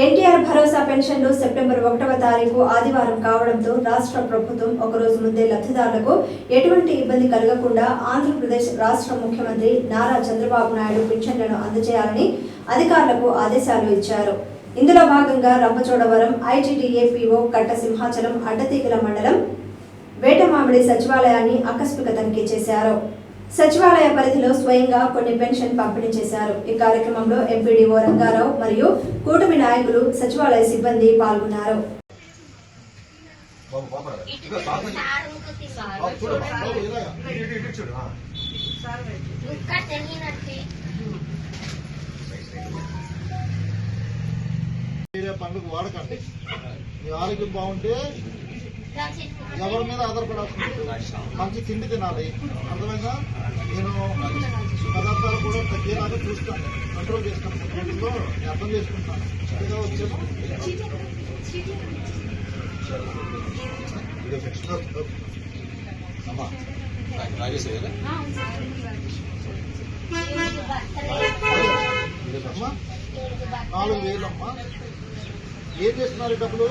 ఎన్టీఆర్ భరోసా పెన్షన్లు సెప్టెంబర్ 1వ తారీఖు ఆదివారం కావడంతో రాష్ట్ర ప్రభుత్వం ఒకరోజు ముందే లబ్ధిదారులకు ఎటువంటి ఇబ్బంది కలగకుండా ఆంధ్రప్రదేశ్ రాష్ట్ర ముఖ్యమంత్రి నారా చంద్రబాబు నాయుడు పెన్షన్లను అందజేయాలని అధికారులకు ఆదేశాలు ఇచ్చారు. ఇందులో భాగంగా రంపచోడవరం ఐటీడీఏ పీఓ కట్ట సింహాచలం అడ్డతీగల మండలం వేటమామిడి సచివాలయాన్ని ఆకస్మిక తనిఖీ చేశారు. సచివాలయ పరిధిలో స్వయంగా కొన్ని పెన్షన్ పంపిణీ చేశారు. ఈ కార్యక్రమంలో ఎంపీడీఓ రంగారావు మరియు కూటమి నాయకులు, సచివాలయ సిబ్బంది పాల్గొన్నారు. పండుగ వాడకండి. మీ ఆరోగ్యం బాగుంటే ఎవరి మీద ఆధారపడాల్సింది, మంచి తిండి తినాలి. అర్థమైందా? నేను పదార్థాలు కూడా తగ్గేలాగా చూస్తాను, కంట్రోల్ చేస్తాను. ఫుడ్లో నేను అర్థం చేసుకుంటాను. ఇదిగా వచ్చాను. అమ్మా 4,000 అమ్మా. ఏం చేస్తున్నారు డబ్బులు?